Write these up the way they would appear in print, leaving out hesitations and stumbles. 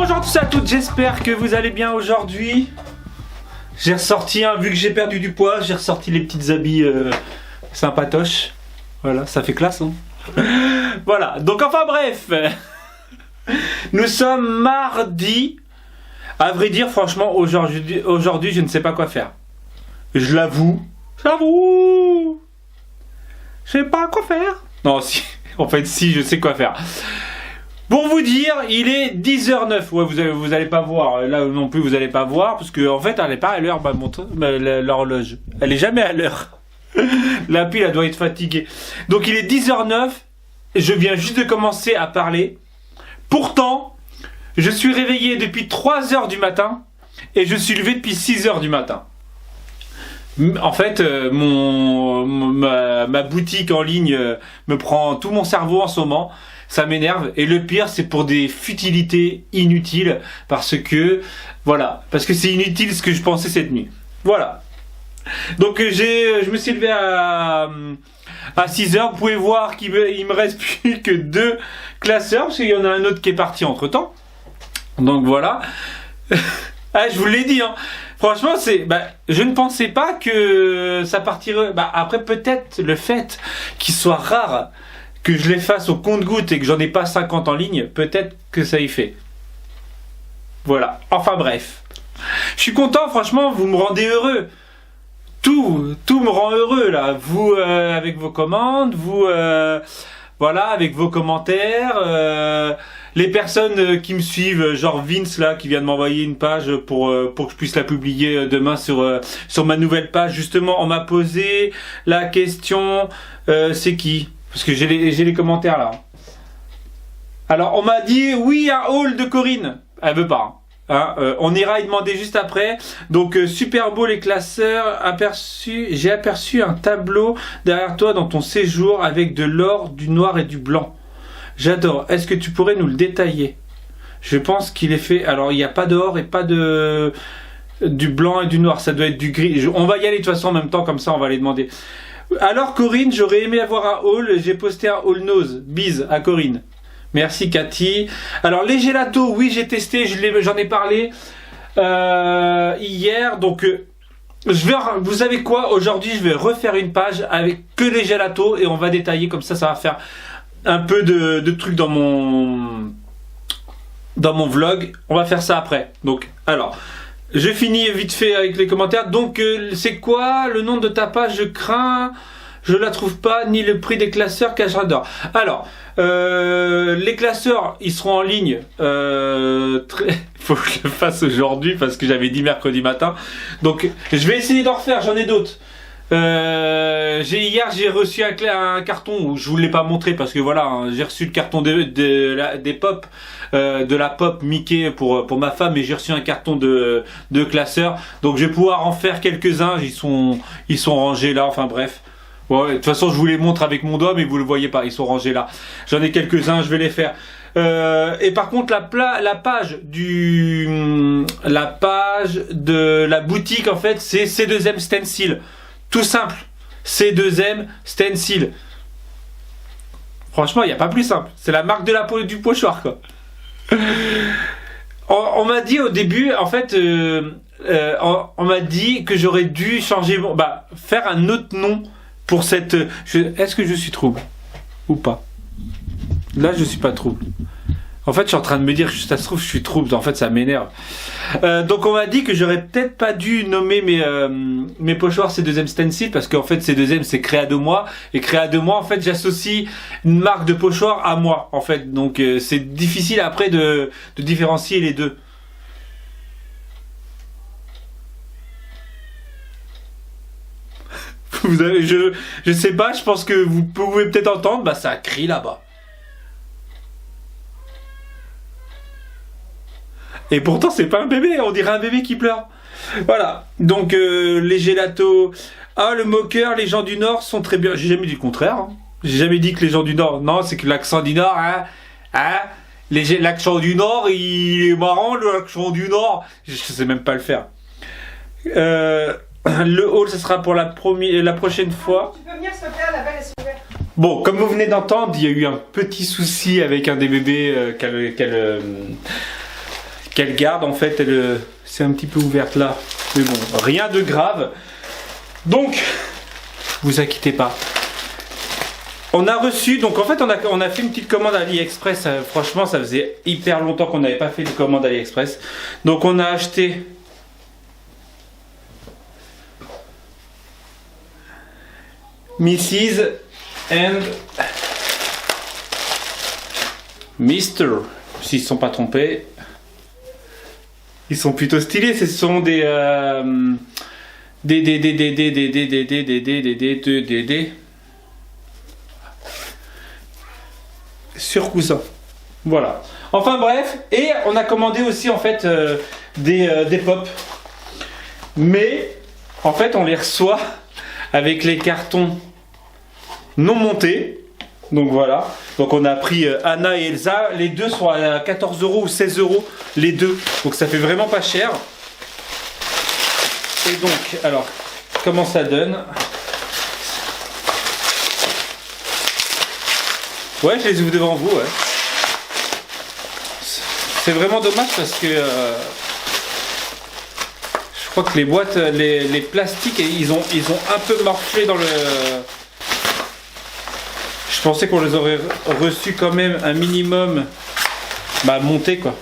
Bonjour à tous et à toutes, j'espère que vous allez bien aujourd'hui. J'ai ressorti, vu que j'ai perdu du poids, j'ai ressorti les petites habits sympatoches. Voilà, ça fait classe, hein. Voilà, donc enfin bref. Nous sommes mardi. À vrai dire, franchement, aujourd'hui, je ne sais pas quoi faire. Je l'avoue. J'avoue. Je sais pas quoi faire. Non, si. En fait, si, je sais quoi faire. Pour vous dire, il est 10h09. Ouais, vous allez pas voir. Là non plus, vous allez pas voir. Parce que, en fait, elle n'est pas à l'heure, l'horloge. Elle est jamais à l'heure. La pile, elle doit être fatiguée. Donc, il est 10h09. Je viens juste de commencer à parler. Pourtant, je suis réveillé depuis 3h du matin. Et je suis levé depuis 6h du matin. En fait, ma boutique en ligne me prend tout mon cerveau en ce moment. Ça m'énerve. Et le pire, c'est pour des futilités inutiles. Parce que, voilà. Parce que c'est inutile ce que je pensais cette nuit. Voilà. Donc, je me suis levé à 6h. Vous pouvez voir qu'il me reste plus que 2 classeurs. Parce qu'il y en a un autre qui est parti entre temps. Donc, voilà. Ah, je vous l'ai dit, hein. Franchement, je ne pensais pas que ça partirait. Après, peut-être le fait qu'il soit rare que je les fasse au compte-gouttes et que j'en ai pas 50 en ligne, peut-être que ça y fait. Voilà. Enfin bref. Je suis content, franchement, vous me rendez heureux. Tout me rend heureux là. Vous avec vos commandes, vous voilà, avec vos commentaires. Les personnes qui me suivent, genre Vince là, qui vient de m'envoyer une page pour que je puisse la publier demain sur ma nouvelle page. Justement, on m'a posé la question, c'est qui? Parce que j'ai les commentaires là. Alors, on m'a dit oui, un haul de Corinne. Elle veut pas. Hein, on ira y demander juste après. Donc, super beau les classeurs. J'ai aperçu un tableau derrière toi dans ton séjour avec de l'or, du noir et du blanc. J'adore. Est-ce que tu pourrais nous le détailler? Je pense qu'il est fait. Alors, il n'y a pas d'or et pas du blanc et du noir. Ça doit être du gris. On va y aller de toute façon en même temps, comme ça, on va les demander. Alors, Corinne, j'aurais aimé avoir un haul. J'ai posté un haul nose. Bise à Corinne. Merci, Cathy. Alors, les gélatos, oui, j'ai testé. J'en ai parlé hier. Donc, vous savez quoi? Aujourd'hui, je vais refaire une page avec que les gélatos et on va détailler. Comme ça, ça va faire un peu de trucs dans mon vlog. On va faire ça après. Donc, alors, je finis vite fait avec les commentaires. Donc, c'est quoi le nom de ta page? Je crains, je la trouve pas, ni le prix des classeurs car j'adore. Alors, les classeurs, ils seront en ligne. Faut que je le fasse aujourd'hui parce que j'avais dit mercredi matin. Donc, je vais essayer d'en refaire. J'en ai d'autres. Hier j'ai reçu un carton où je vous l'ai pas montré parce que voilà, hein, j'ai reçu le carton des pop de la pop Mickey pour ma femme, et j'ai reçu un carton de classeurs. Donc je vais pouvoir en faire quelques-uns. Ils sont rangés là. Enfin bref. Ouais, de toute façon je vous les montre avec mon doigt mais vous le voyez pas. Ils sont rangés là. J'en ai quelques-uns. Je vais les faire. Et par contre la page de la boutique en fait c'est C2M Stencil. Tout simple, C2M Stencil. Franchement, il n'y a pas plus simple. C'est la marque du pochoir, quoi. On m'a dit au début, en fait, on m'a dit que j'aurais dû changer, faire un autre nom pour cette. Est-ce que je suis trouble ou pas? Là, je suis pas trouble. En fait, je suis en train de me dire que ça se trouve, je suis trouble. En fait, ça m'énerve. Donc, on m'a dit que j'aurais peut-être pas dû nommer mes pochoirs C2M Stencil parce qu'en fait, C2M, c'est Créa de moi. Et Créa de moi, en fait, j'associe une marque de pochoir à moi, en fait. Donc, c'est difficile après de différencier les deux. Vous avez, je sais pas, je pense que vous pouvez peut-être entendre, ça crie là-bas. Et pourtant, c'est pas un bébé, on dirait un bébé qui pleure. Voilà. Donc, les gélatos. Ah, le moqueur, les gens du Nord sont très bien. J'ai jamais dit le contraire. Hein. J'ai jamais dit que les gens du Nord. Non, c'est que l'accent du Nord, l'accent du Nord, il est marrant, l'accent du Nord. Je sais même pas le faire. Le haul, ce sera pour la prochaine fois. Tu peux venir se faire, la belle est ouverte. Bon, comme vous venez d'entendre, il y a eu un petit souci avec un des bébés qu'elle garde. En fait, elle c'est un petit peu ouverte là, mais bon, rien de grave. Donc, vous inquiétez pas. On a reçu, donc en fait on a fait une petite commande AliExpress. Franchement, ça faisait hyper longtemps qu'on n'avait pas fait de commande AliExpress. Donc on a acheté Mrs. and Mr. S'ils ne sont pas trompés. Ils sont plutôt stylés. Ce sont des sur coussin. Voilà. Enfin bref, et on a commandé aussi en fait des pop. Mais en fait on les reçoit avec les cartons non montés. Donc voilà. Donc on a pris Anna et Elsa. Les deux sont à 14 € ou 16 € les deux. Donc ça fait vraiment pas cher. Et donc, alors, comment ça donne? Ouais, je les ouvre devant vous, ouais. C'est vraiment dommage parce que je crois que les boîtes, les plastiques, ils ont un peu morflé dans le... Je pensais qu'on les aurait reçus quand même un minimum monté quoi.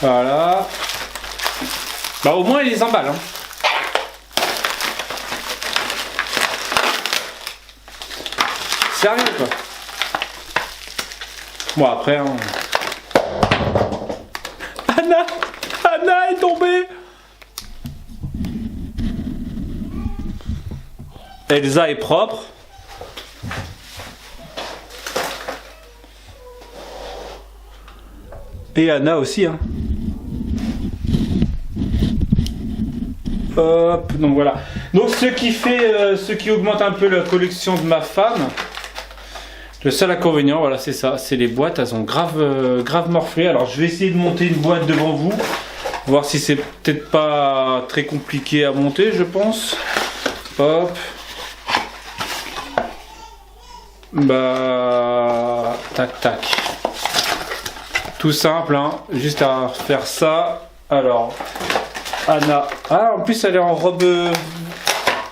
Voilà. Bah au moins ils les emballent. Hein. Sérieux quoi. Bon après hein. Anna est tombée. Elsa est propre. Et Anna aussi hein. Hop, donc voilà. Donc ce qui augmente un peu la collection de ma femme. Le seul inconvénient, voilà, c'est ça, c'est les boîtes, elles ont grave morflé. Alors je vais essayer de monter une boîte devant vous, voir si c'est peut-être pas très compliqué à monter, je pense. Hop. Bah, tac tac. Tout simple, hein, juste à faire ça. Alors, Anna. Ah, en plus elle est en robe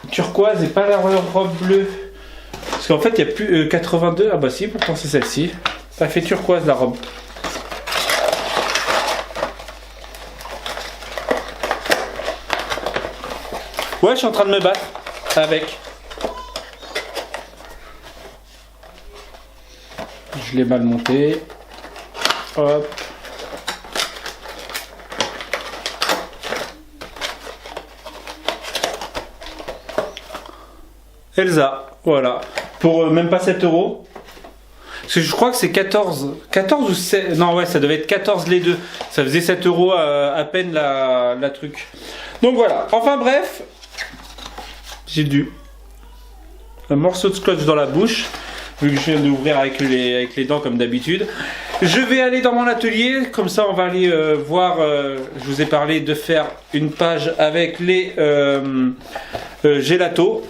turquoise et pas la robe bleue. Parce qu'en fait il n'y a plus 82. Ah bah si, pourtant c'est celle-ci. Ça fait turquoise la robe. Ouais, je suis en train de me battre avec. Je l'ai mal monté. Hop. Elsa, voilà. Pour même pas 7 €. Parce que je crois que c'est 14 ou 16. Non, ouais, ça devait être 14 les deux. Ça faisait 7 € à peine la truc. Donc voilà. Enfin bref. J'ai un morceau de scotch dans la bouche. Vu que je viens d'ouvrir avec les dents comme d'habitude. Je vais aller dans mon atelier. Comme ça, on va aller voir. Je vous ai parlé de faire une page avec les gelatos.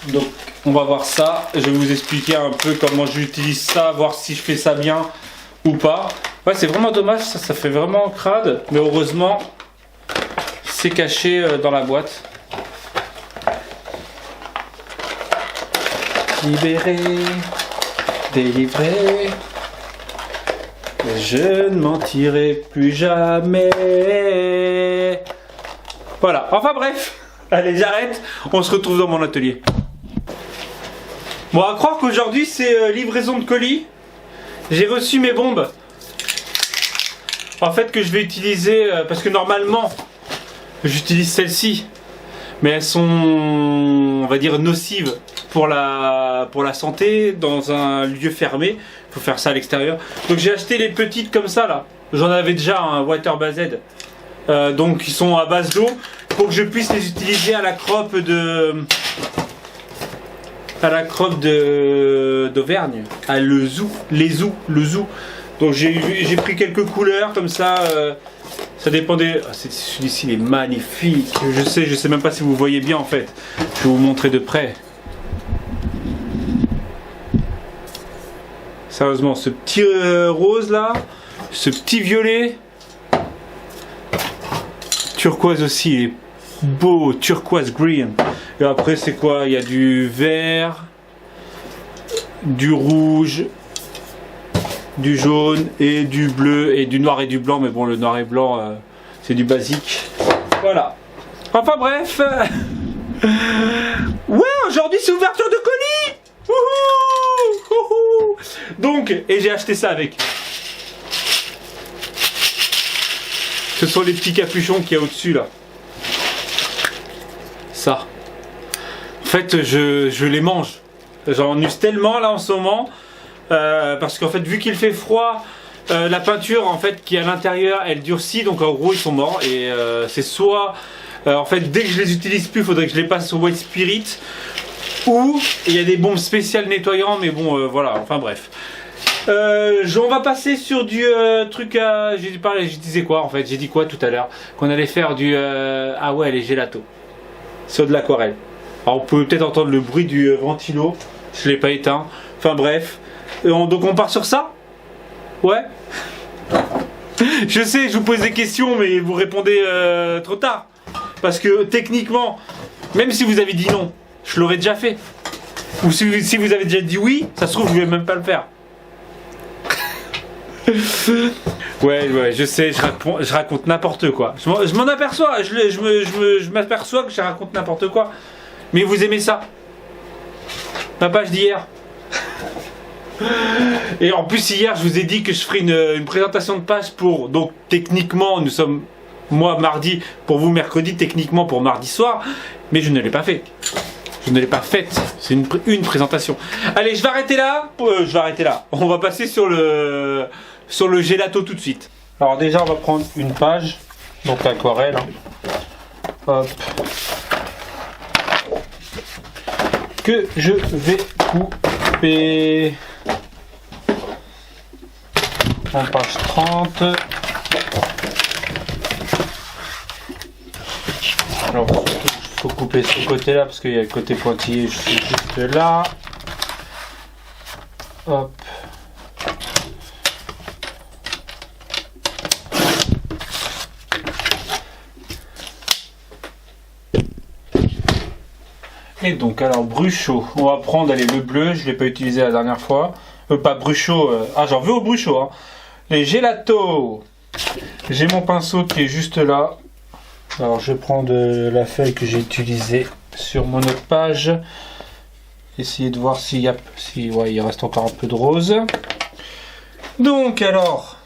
Donc on va voir ça, je vais vous expliquer un peu comment j'utilise ça, voir si je fais ça bien ou pas. Ouais, c'est vraiment dommage, ça fait vraiment crade, mais heureusement c'est caché dans la boîte. Libéré, délivré, je ne mentirai plus jamais. Voilà, enfin bref, allez j'arrête, on se retrouve dans mon atelier. Bon, à croire qu'aujourd'hui c'est livraison de colis. J'ai reçu mes bombes. En fait que je vais utiliser, parce que normalement j'utilise celles-ci. Mais elles sont, on va dire, nocives pour la santé dans un lieu fermé. Il faut faire ça à l'extérieur. Donc j'ai acheté les petites comme ça là. J'en avais déjà un Water Based. Donc ils sont à base d'eau. Pour que je puisse les utiliser à la croppe d'Auvergne, le zoo. Donc j'ai pris quelques couleurs comme ça, ça dépendait. Ah, celui-ci il est magnifique. Je sais même pas si vous voyez bien en fait. Je vais vous montrer de près. Sérieusement, ce petit rose là, ce petit violet, turquoise aussi, il est beau, turquoise green. Et après c'est quoi? Il y a du vert, du rouge, du jaune et du bleu et du noir et du blanc. Mais bon, le noir et blanc c'est du basique. Voilà. Enfin bref. Ouais, aujourd'hui c'est ouverture de colis. Wouhou, wouhou. Donc, et j'ai acheté ça avec. Ce sont les petits capuchons qu'il y a au-dessus là. Ça. En fait, je les mange. J'en use tellement là en ce moment. Parce qu'en fait, vu qu'il fait froid, la peinture en fait qui est à l'intérieur, elle durcit. Donc en gros, ils sont morts. Et c'est soit... en fait, dès que je les utilise plus, il faudrait que je les passe au White Spirit. Ou il y a des bombes spéciales nettoyants. Mais bon, voilà. Enfin bref. On va passer sur du truc à... Je disais quoi en fait? J'ai dit quoi tout à l'heure? Qu'on allait faire du... Ah ouais, les gelatos. Sur de l'aquarelle. Alors on peut peut-être entendre le bruit du ventilo. Je l'ai pas éteint. Enfin bref. Donc on part sur ça? Ouais. Je sais, je vous pose des questions, mais vous répondez trop tard. Parce que techniquement, même si vous avez dit non, je l'aurais déjà fait. Ou si vous avez déjà dit oui, ça se trouve, je vais même pas le faire. Ouais, je sais, je raconte n'importe quoi. Je m'en aperçois, je m'aperçois que je raconte n'importe quoi. Mais vous aimez ça? Ma page d'hier. Et en plus hier je vous ai dit que je ferai une présentation de page pour... Donc techniquement nous sommes... Moi mardi, pour vous mercredi, techniquement pour mardi soir. Mais je ne l'ai pas fait. Je ne l'ai pas faite. C'est une présentation. Allez, je vais arrêter là. On va passer sur le gelato tout de suite. Alors déjà on va prendre une page. Donc aquarelle. Hop. Que je vais couper en page 30. Alors il faut couper ce côté là parce qu'il y a le côté pointillé juste là. Hop. Et donc alors bruchot, on va prendre allez, le bleu, je ne l'ai pas utilisé la dernière fois. Pas bruchot, ah j'en veux au bruchot. Hein. Les gelatos. J'ai mon pinceau qui est juste là. Alors je prends de la feuille que j'ai utilisée sur mon autre page. Essayer de voir s'il y a, ouais, il reste encore un peu de rose. Donc alors.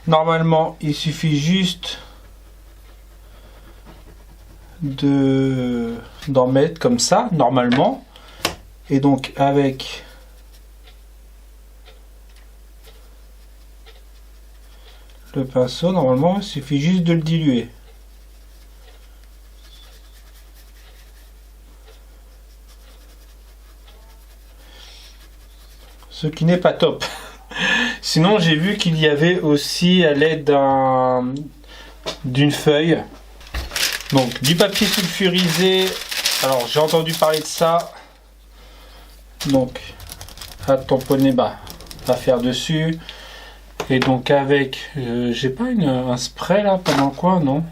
Normalement, il suffit juste d'en mettre comme ça, normalement. Et donc avec le pinceau, normalement, il suffit juste de le diluer. Ce qui n'est pas top. Sinon, j'ai vu qu'il y avait aussi à l'aide d'une feuille, donc du papier sulfurisé. Alors, j'ai entendu parler de ça. Donc, à tamponner, bah, à faire dessus. Et donc, avec, j'ai pas un spray là, pendant quoi, non?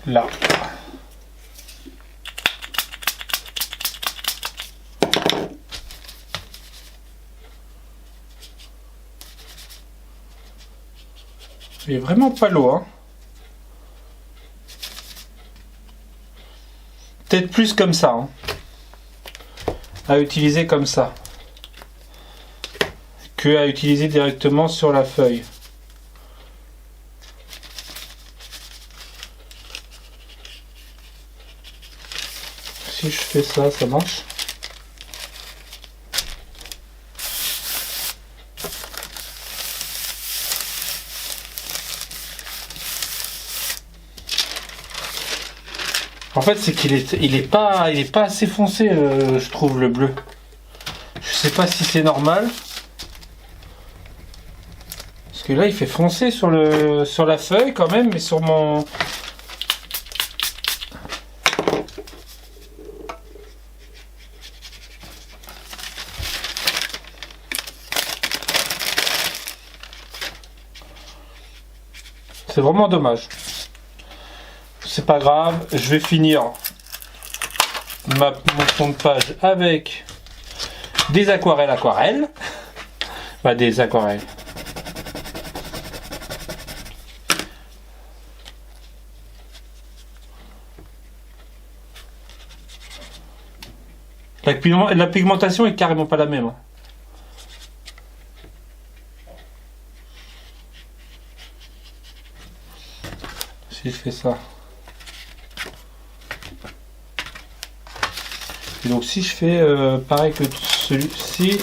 Là. Il est vraiment pas l'eau, hein. Peut-être plus comme ça, hein. À utiliser comme ça. Que à utiliser directement sur la feuille. Si je fais ça, ça marche. En fait, c'est qu'il est pas assez foncé, je trouve, le bleu. Je sais pas si c'est normal. Parce que là, il fait foncer sur la feuille quand même, mais sur mon... C'est vraiment dommage. C'est pas grave, je vais finir mon fond de page avec des aquarelles. Bah, des aquarelles. La pigmentation est carrément pas la même. Si je fais ça. Et donc si je fais pareil que celui-ci.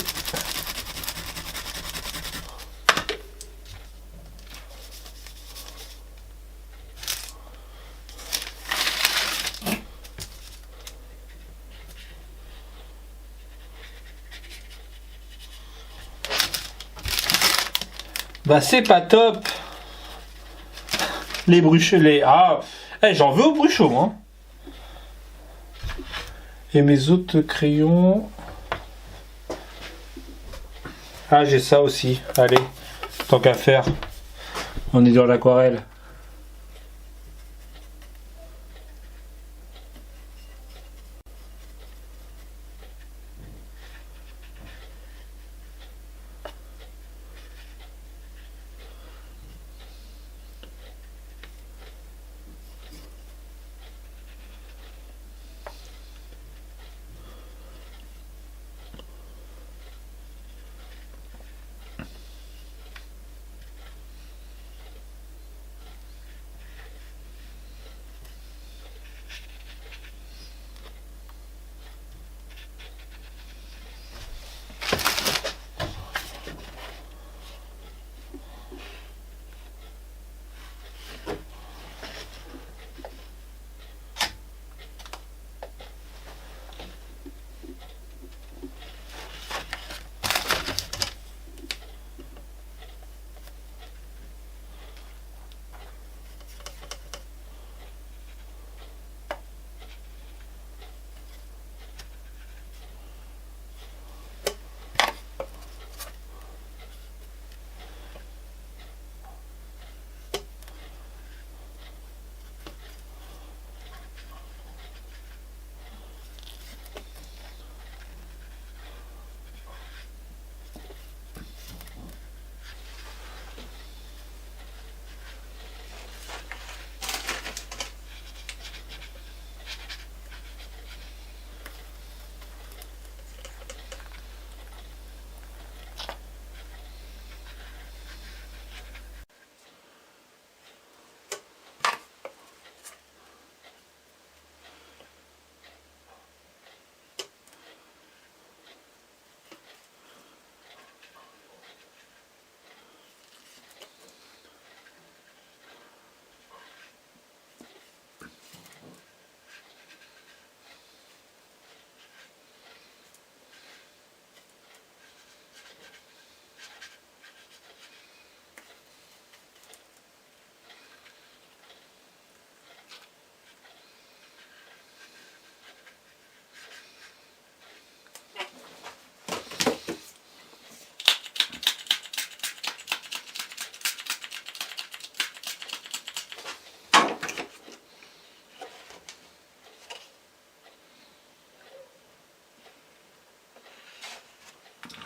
Bah c'est pas top. Les bruchons, j'en veux au bruchon, moi. Et mes autres crayons. Ah, j'ai ça aussi. Allez, tant qu'à faire. On est dans l'aquarelle.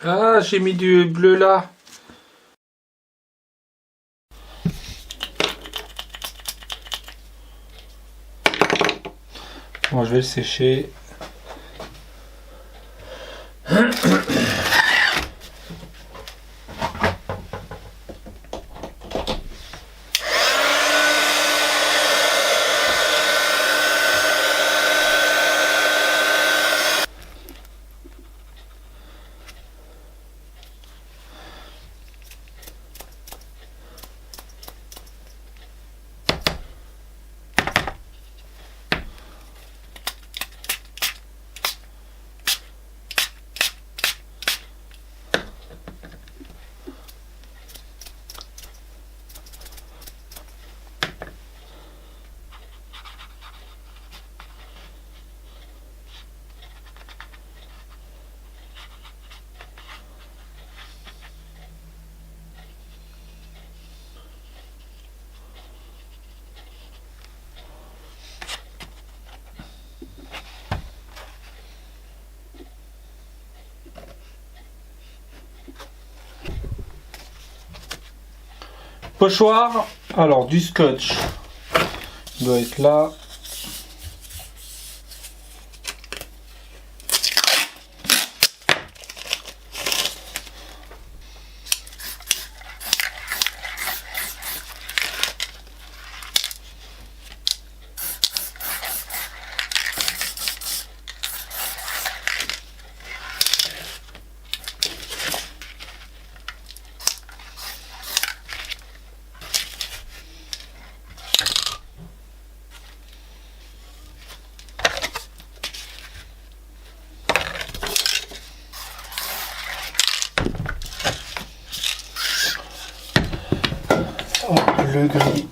Ah, j'ai mis du bleu là. Bon, je vais le sécher. Pochoir, alors du scotch, il doit être là. Le gris.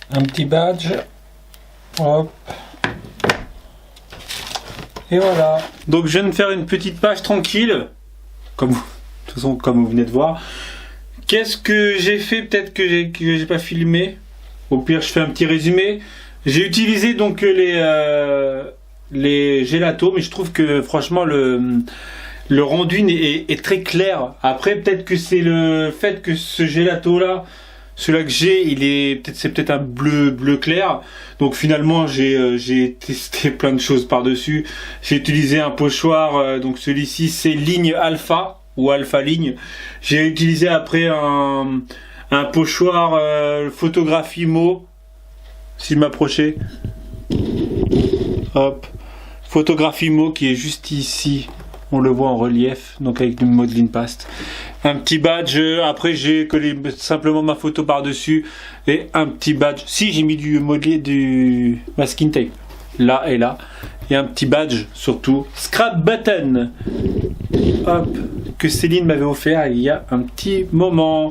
Un petit badge, hop, et voilà. Donc je viens de faire une petite page tranquille, comme vous, de toute façon comme vous venez de voir. Qu'est-ce que j'ai fait, peut-être que j'ai pas filmé. Au pire je fais un petit résumé. J'ai utilisé donc les gélatos, mais je trouve que franchement le rendu est très clair. Après peut-être que c'est le fait que ce gelato là, celui-là que j'ai, c'est peut-être un bleu clair. Donc finalement, j'ai testé plein de choses par-dessus. J'ai utilisé un pochoir. Donc celui-ci, c'est ligne alpha ou alpha ligne. J'ai utilisé après un pochoir photographie mot. Si je m'approchais. Hop. Photographie mot qui est juste ici. On le voit en relief, donc avec du modeling paste. Un petit badge, après j'ai collé simplement ma photo par-dessus. Et un petit badge. Si, j'ai mis du masking tape. Là et là. Et un petit badge, surtout. Scrap button. Hop. Que Céline m'avait offert il y a un petit moment.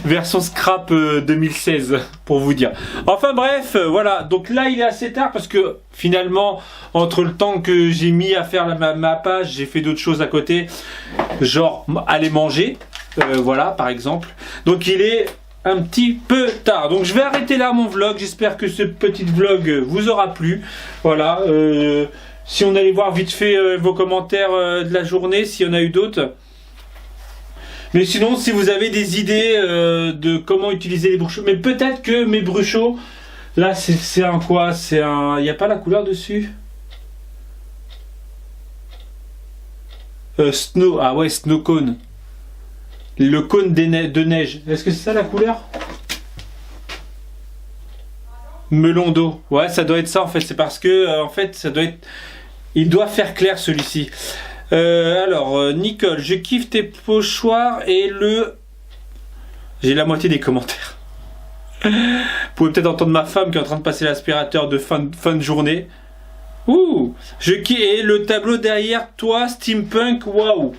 Version scrap 2016 pour vous dire. Enfin bref, voilà. Donc là il est assez tard parce que finalement entre le temps que j'ai mis à faire ma page, j'ai fait d'autres choses à côté, genre aller manger, voilà par exemple. Donc il est un petit peu tard. Donc je vais arrêter là mon vlog. J'espère que ce petit vlog vous aura plu. Voilà. Si on allait voir vite fait vos commentaires de la journée, s'il y en a eu d'autres. Mais sinon, si vous avez des idées de comment utiliser les bruchots, mais peut-être que mes bruchots, là, c'est un quoi? C'est un... Il n'y a pas la couleur dessus? Snow, ah ouais, snow cone. Le cône de neige. Est-ce que c'est ça la couleur? Melon d'eau. Ouais, ça doit être ça en fait. C'est parce que, en fait, ça doit être... Il doit faire clair celui-ci. Alors, Nicole, je kiffe tes pochoirs et le... J'ai la moitié des commentaires. Vous pouvez peut-être entendre ma femme qui est en train de passer l'aspirateur de fin de journée. Ouh, je kiffe et le tableau derrière toi, steampunk, waouh.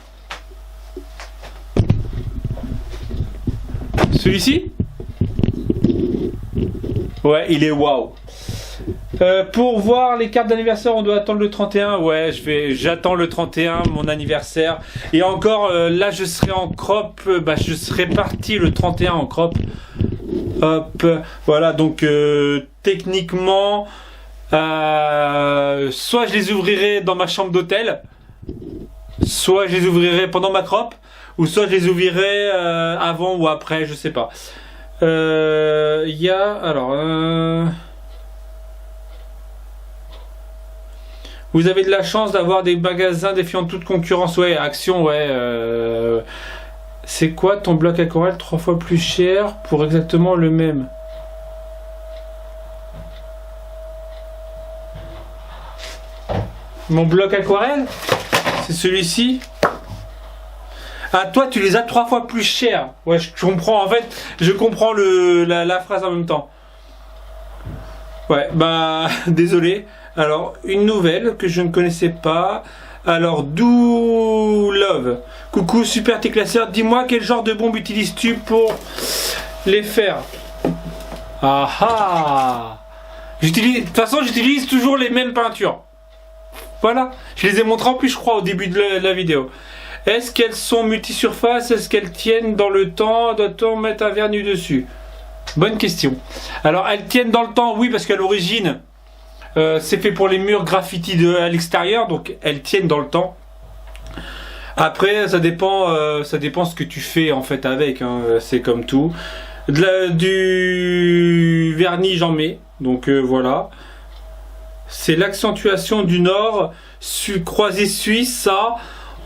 Celui-ci? Ouais, il est waouh. Pour voir les cartes d'anniversaire, on doit attendre le 31. Ouais, j'attends le 31, mon anniversaire. Et encore, là, je serai en crop. Je serai parti le 31 en crop. Hop, voilà. Donc, techniquement, soit je les ouvrirai dans ma chambre d'hôtel, soit je les ouvrirai pendant ma crop, ou soit je les ouvrirai avant ou après, je sais pas. Il y a alors. Vous avez de la chance d'avoir des magasins défiant toute concurrence. Ouais, Action, ouais. C'est quoi ton bloc aquarelle 3 fois plus cher pour exactement le même? Mon bloc aquarelle? C'est celui-ci? Ah, toi, tu les as 3 fois plus cher. Ouais, je comprends. En fait, je comprends la phrase en même temps. Ouais, bah, désolé. Alors, une nouvelle que je ne connaissais pas. Alors, Do Love. Coucou, super tes classeurs. Dis-moi quel genre de bombe utilises-tu pour les faire? Ah ah! De toute façon, j'utilise toujours les mêmes peintures. Voilà. Je les ai montrées en plus, je crois, au début de la vidéo. Est-ce qu'elles sont multisurfaces? Est-ce qu'elles tiennent dans le temps? Doit-on mettre un vernis dessus? Bonne question. Alors, elles tiennent dans le temps, oui, parce qu'à l'origine, c'est fait pour les murs graffiti à l'extérieur, donc elles tiennent dans le temps. Après, ça dépend ce que tu fais en fait avec, hein, c'est comme tout. Du vernis, j'en mets, donc voilà. C'est l'accentuation du nord, croisé suisse, ça.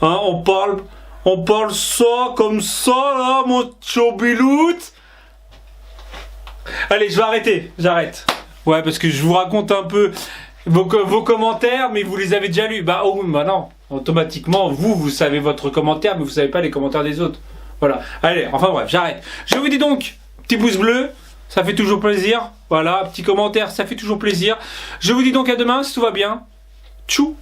Hein, on parle ça comme ça, là, mon chobilout. Allez, je vais arrêter, j'arrête. Ouais, parce que je vous raconte un peu vos commentaires, mais vous les avez déjà lus. Bah, oh, bah non, automatiquement, vous savez votre commentaire, mais vous savez pas les commentaires des autres. Voilà, allez, enfin bref, j'arrête. Je vous dis donc, petit pouce bleu, ça fait toujours plaisir. Voilà, petit commentaire, ça fait toujours plaisir. Je vous dis donc à demain, si tout va bien. Tchou!